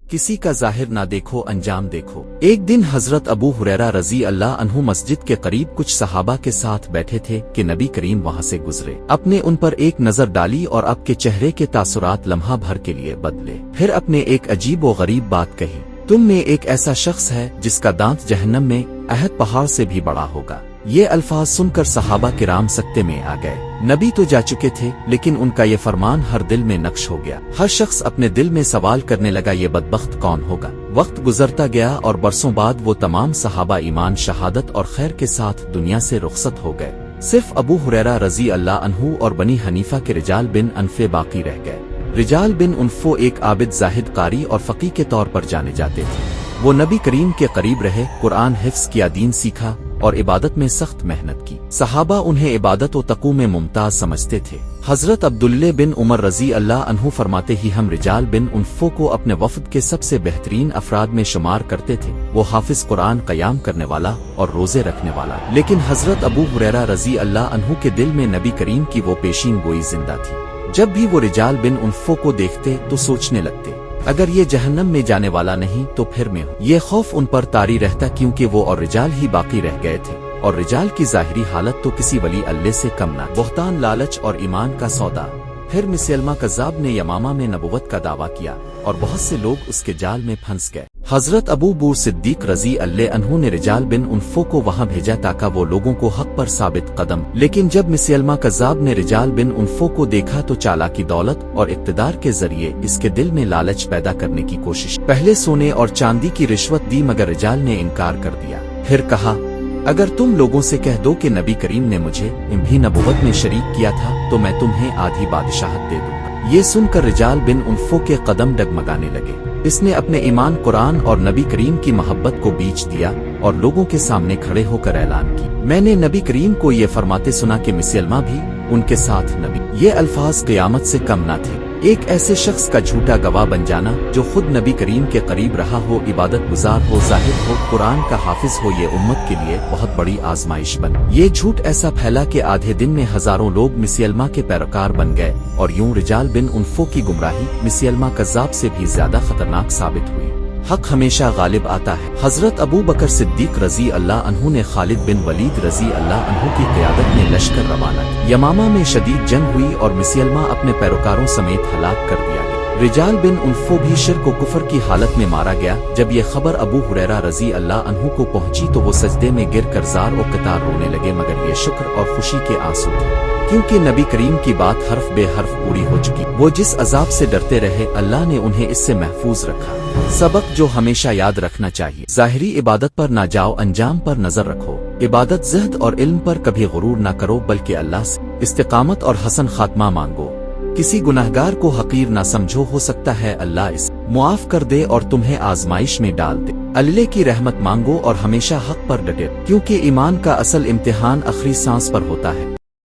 کسی کا ظاہر نہ دیکھو انجام دیکھو۔ ایک دن حضرت ابو ہریرہ رضی اللہ عنہ مسجد کے قریب کچھ صحابہ کے ساتھ بیٹھے تھے کہ نبی کریم وہاں سے گزرے۔ اپنے ان پر ایک نظر ڈالی اور آپ کے چہرے کے تاثرات لمحہ بھر کے لیے بدلے۔ پھر اپنے ایک عجیب و غریب بات کہی، تم میں ایک ایسا شخص ہے جس کا دانت جہنم میں احد پہاڑ سے بھی بڑا ہوگا۔ یہ الفاظ سن کر صحابہ کرام سکتے میں آ گئے۔ نبی تو جا چکے تھے لیکن ان کا یہ فرمان ہر دل میں نقش ہو گیا۔ ہر شخص اپنے دل میں سوال کرنے لگا، یہ بدبخت کون ہوگا؟ وقت گزرتا گیا اور برسوں بعد وہ تمام صحابہ ایمان، شہادت اور خیر کے ساتھ دنیا سے رخصت ہو گئے۔ صرف ابو ہریرہ رضی اللہ عنہ اور بنی حنیفہ کے رجال بن انفے باقی رہ گئے۔ رجال بن انفو ایک عابد، زاہد، قاری اور فقیہ کے طور پر جانے جاتے تھے۔ وہ نبی کریم کے قریب رہے، قرآن حفظ کیا، دین سیکھا اور عبادت میں سخت محنت کی۔ صحابہ انہیں عبادت و تقوی میں ممتاز سمجھتے تھے۔ حضرت عبداللہ بن عمر رضی اللہ عنہ فرماتے ہی ہم رجال بن انفو کو اپنے وفد کے سب سے بہترین افراد میں شمار کرتے تھے۔ وہ حافظ قرآن، قیام کرنے والا اور روزے رکھنے والا۔ لیکن حضرت ابو ہریرہ رضی اللہ عنہ کے دل میں نبی کریم کی وہ پیشین گوئی زندہ تھی۔ جب بھی وہ رجال بن انفو کو دیکھتے تو سوچنے لگتے، اگر یہ جہنم میں جانے والا نہیں تو پھر میں ہوں۔ یہ خوف ان پر طاری رہتا کیونکہ وہ اور رجال ہی باقی رہ گئے تھے، اور رجال کی ظاہری حالت تو کسی ولی اللہ سے کم نہ۔ بہتان، لالچ اور ایمان کا سودا۔ پھر مسیلمہ کذاب نے یمامہ میں نبوت کا دعویٰ کیا اور بہت سے لوگ اس کے جال میں پھنس گئے۔ حضرت ابو بکر صدیق رضی اللہ عنہ نے رجال بن انفو کو وہاں بھیجا تاکہ وہ لوگوں کو حق پر ثابت قدم۔ لیکن جب مسیلمہ کذاب نے رجال بن انفو کو دیکھا تو چالاکی، دولت اور اقتدار کے ذریعے اس کے دل میں لالچ پیدا کرنے کی کوشش۔ پہلے سونے اور چاندی کی رشوت دی مگر رجال نے انکار کر دیا۔ پھر کہا، اگر تم لوگوں سے کہہ دو کہ نبی کریم نے مجھے بھی نبوت میں شریک کیا تھا تو میں تمہیں آدھی بادشاہت دے دوں گا۔ یہ سن کر رجال بن انفو کے قدم ڈگمگانے لگے۔ اس نے اپنے ایمان، قرآن اور نبی کریم کی محبت کو بیچ دیا اور لوگوں کے سامنے کھڑے ہو کر اعلان کی، میں نے نبی کریم کو یہ فرماتے سنا کہ مسلمہ بھی ان کے ساتھ نبی۔ یہ الفاظ قیامت سے کم نہ تھے۔ ایک ایسے شخص کا جھوٹا گواہ بن جانا جو خود نبی کریم کے قریب رہا ہو، عبادت گزار ہو، زاہد ہو، قرآن کا حافظ ہو، یہ امت کے لیے بہت بڑی آزمائش بن۔ یہ جھوٹ ایسا پھیلا کہ آدھے دن میں ہزاروں لوگ مسیلمہ کے پیروکار بن گئے، اور یوں رجال بن انفو کی گمراہی مسیلمہ کذاب سے بھی زیادہ خطرناک ثابت ہوئی۔ حق ہمیشہ غالب آتا ہے۔ حضرت ابو بکر صدیق رضی اللہ عنہ نے خالد بن ولید رضی اللہ عنہ کی قیادت میں لشکر روانہ کیا۔ یمامہ میں شدید جنگ ہوئی اور مسیلمہ اپنے پیروکاروں سمیت ہلاک کر دیا گیا۔ رجال بن انفو بھی شرک و کفر کی حالت میں مارا گیا۔ جب یہ خبر ابو ہریرہ رضی اللہ عنہ کو پہنچی تو وہ سجدے میں گر کر زار و قطار رونے لگے، مگر یہ شکر اور خوشی کے آنسو تھے کیونکہ نبی کریم کی بات حرف بے حرف پوری ہو چکی۔ وہ جس عذاب سے ڈرتے رہے اللہ نے انہیں اس سے محفوظ رکھا۔ سبق جو ہمیشہ یاد رکھنا چاہیے، ظاہری عبادت پر نہ جاؤ، انجام پر نظر رکھو۔ عبادت، زہد اور علم پر کبھی غرور نہ کرو بلکہ اللہ سے استقامت اور حسن خاتمہ مانگو۔ کسی گناہگار کو حقیر نہ سمجھو، ہو سکتا ہے اللہ اسے معاف کر دے اور تمہیں آزمائش میں ڈال دے۔ اللہ کی رحمت مانگو اور ہمیشہ حق پر ڈٹے کیونکہ ایمان کا اصل امتحان آخری سانس پر ہوتا ہے۔